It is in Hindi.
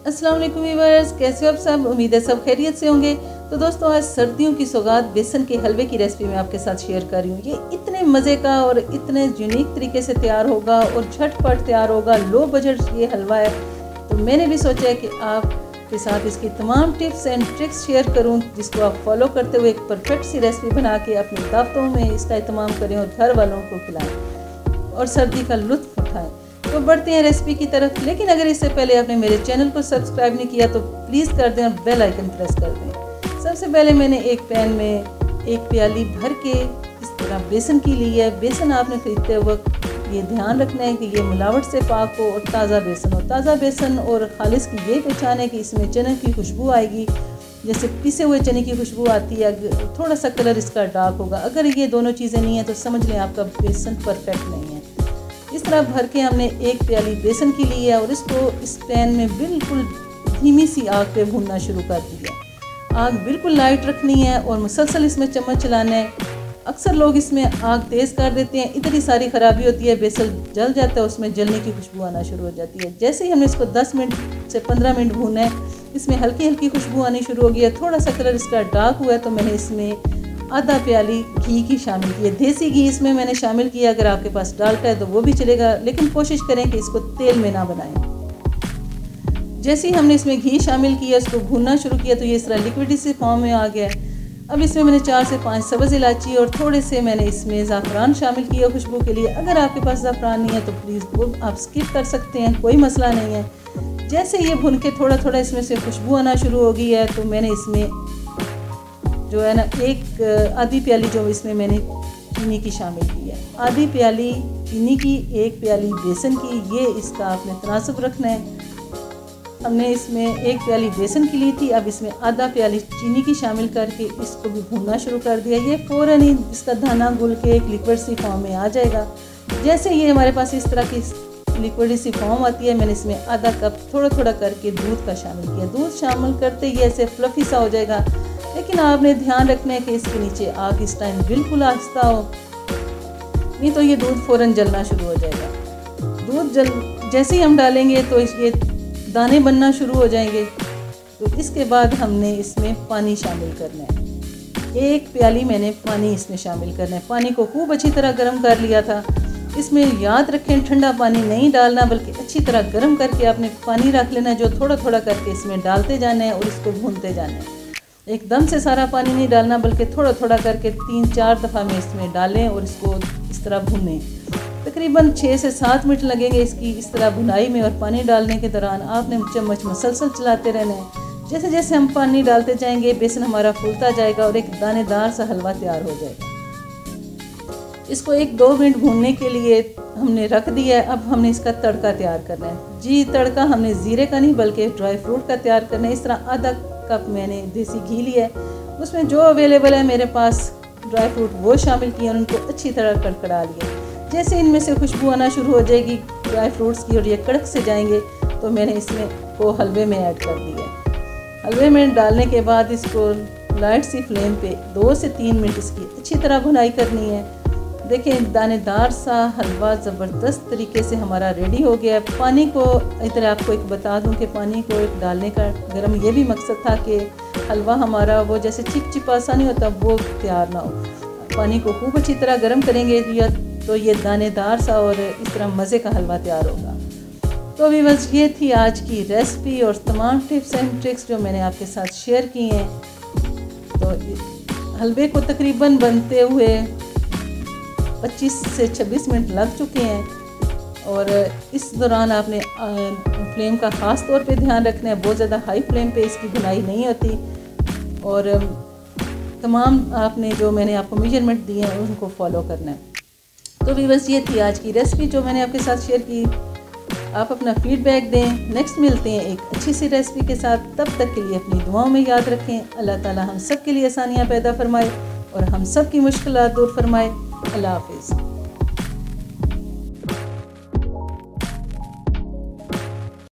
अस्सलाम वालेकुम व्यूअर्स, कैसे हो आप सब। उम्मीद है सब खैरियत से होंगे। तो दोस्तों, आज सर्दियों की सौगात बेसन के हलवे की रेसिपी मैं आपके साथ शेयर कर रही हूँ। ये इतने मज़े का और इतने यूनिक तरीके से तैयार होगा और झटपट तैयार होगा। लो बजट ये हलवा है, तो मैंने भी सोचा है कि आपके साथ इसकी तमाम टिप्स एंड ट्रिक्स शेयर करूँ, जिसको आप फॉलो करते हुए एक परफेक्ट सी रेसिपी बना के अपनी दावतों में इसका इत्माम करें और घर वालों को खिलाएँ और सर्दी का लुत्फ़ उठाएँ। तो बढ़ते हैं रेसिपी की तरफ। लेकिन अगर इससे पहले आपने मेरे चैनल को सब्सक्राइब नहीं किया तो प्लीज़ कर दें और बेल आइकन प्रेस कर दें। सबसे पहले मैंने एक पैन में एक प्याली भर के इस तरह बेसन की ली है। बेसन आपने खरीदते वक्त ये ध्यान रखना है कि ये मिलावट से पाक हो और ताज़ा बेसन हो। ताज़ा बेसन और खालिस की ये पहचान है कि इसमें चने की खुशबू आएगी, जैसे पिसे हुए चने की खुशबू आती है। थोड़ा सा कलर इसका डार्क होगा। अगर ये दोनों चीज़ें नहीं हैं तो समझ लें आपका बेसन परफेक्ट नहीं है। इस तरह भर के हमने एक प्याली बेसन की ली है और इसको इस पैन में बिल्कुल धीमी सी आग पे भूनना शुरू कर दिया। आग बिल्कुल लाइट रखनी है और मुसलसल इसमें चम्मच चलाना है। अक्सर लोग इसमें आग तेज़ कर देते हैं, इतनी सारी ख़राबी होती है, बेसन जल जाता है, उसमें जलने की खुशबू आना शुरू हो जाती है। जैसे ही हमने इसको 10 मिनट से 15 मिनट भूना है, इसमें हल्की हल्की खुशबू आनी शुरू हो गई है। थोड़ा सा कलर इसका डार्क हुआ है तो मैंने इसमें आधा प्याली घी की शामिल की है। देसी घी इसमें मैंने शामिल किया। अगर आपके पास डालता है तो वो भी चलेगा, लेकिन कोशिश करें कि इसको तेल में ना बनाएं। जैसे ही हमने इसमें घी शामिल किया, इसको भूनना शुरू किया, तो ये इस तरह लिक्विडी सी फॉर्म में आ गया है। अब इसमें मैंने 4 से 5 सब्ज़ इलायची और थोड़े से मैंने इसमें ज़ाफ़रान शामिल किया खुशबू के लिए। अगर आपके पास ज़ाफ़रान नहीं है तो प्लीज़ वो आप स्किप कर सकते हैं, कोई मसला नहीं है। जैसे ये भुन के थोड़ा थोड़ा इसमें से खुशबू आना शुरू हो गई है तो मैंने इसमें जो है ना एक आधी प्याली जो इसमें मैंने चीनी की शामिल की है। आधी प्याली चीनी की, एक प्याली बेसन की, ये इसका आपने तनासब रखना है। हमने इसमें एक प्याली बेसन की ली थी, अब इसमें आधा प्याली चीनी की शामिल करके इसको भी भूनना शुरू कर दिया। ये फ़ौरन ही इसका दाना घुल के एक लिक्विड सी फॉर्म में आ जाएगा। जैसे ये हमारे पास इस तरह की लिक्विड सी फॉर्म आती है, मैंने इसमें आधा कप थोड़ा थोड़ा करके दूध का शामिल किया। दूध शामिल करते ही ऐसे फ्लफ़ी सा हो जाएगा, लेकिन आपने ध्यान रखना है कि इसके नीचे आग इस टाइम बिल्कुल आहिस्ता हो, नहीं तो ये दूध फ़ौरन जलना शुरू हो जाएगा। दूध जैसे ही हम डालेंगे तो ये दाने बनना शुरू हो जाएंगे। तो इसके बाद हमने इसमें पानी शामिल करना है। एक प्याली मैंने पानी इसमें शामिल करना है। पानी को खूब अच्छी तरह गर्म कर लिया था। इसमें याद रखें ठंडा पानी नहीं डालना, बल्कि अच्छी तरह गर्म करके आपने पानी रख लेना है, जो थोड़ा थोड़ा करके इसमें डालते जाना है और इसको भूनते जाना है। एकदम से सारा पानी नहीं डालना, बल्कि थोड़ा थोड़ा करके 3-4 दफ़ा में इसमें डालें और इसको इस तरह भुनें। तकरीबन 6 से 7 मिनट लगेंगे इसकी इस तरह भुनाई में। और पानी डालने के दौरान आपने चम्मच मुसलसल चलाते रहना है। जैसे जैसे हम पानी डालते जाएंगे बेसन हमारा फूलता जाएगा और एक दानेदार सा हलवा तैयार हो जाएगा। इसको 1-2 मिनट भूनने के लिए हमने रख दिया है। अब हमने इसका तड़का तैयार करना है। जी, तड़का हमने ज़ीरे का नहीं बल्कि ड्राई फ्रूट का तैयार करना है। इस तरह आधा कप मैंने देसी घी लिया है, उसमें जो अवेलेबल है मेरे पास ड्राई फ्रूट वो शामिल किए और उनको अच्छी तरह कड़कड़ा लिया। जैसे इनमें से खुशबू आना शुरू हो जाएगी ड्राई फ्रूट्स की और ये कड़क से जाएंगे तो मैंने इसमें को हलवे में ऐड कर दिया। हलवे में डालने के बाद इसको लाइट सी फ्लेम पे 2 से 3 मिनट इसकी अच्छी तरह भुनाई करनी है। देखें, दानेदार सा हलवा ज़बरदस्त तरीके से हमारा रेडी हो गया है। पानी को इधर आपको एक बता दूं कि पानी को एक डालने का गर्म ये भी मकसद था कि हलवा हमारा वो जैसे चिपचिपा सा नहीं होता वो तैयार ना हो। पानी को खूब अच्छी तरह गर्म करेंगे तो ये दानेदार सा और इस तरह मज़े का हलवा तैयार होगा। तो अभी बस ये थी आज की रेसिपी और तमाम टिप्स एंड ट्रिक्स जो मैंने आपके साथ शेयर की हैं। तो हलवे को तकरीबन बनते हुए 25 से 26 मिनट लग चुके हैं और इस दौरान आपने फ्लेम का ख़ास तौर पे ध्यान रखना है। बहुत ज़्यादा हाई फ्लेम पे इसकी भुनाई नहीं होती और तमाम आपने जो मैंने आपको मेजरमेंट दिए हैं उनको फॉलो करना है। तो भी बस ये थी आज की रेसिपी जो मैंने आपके साथ शेयर की। आप अपना फीडबैक दें। नेक्स्ट मिलते हैं एक अच्छी सी रेसिपी के साथ। तब तक के लिए अपनी दुआओं में याद रखें। अल्लाह ताला हम सब के लिए आसानियाँ पैदा फरमाए और हम सब की मुश्किलात दूर फरमाए। अल्लाह हाफिज़।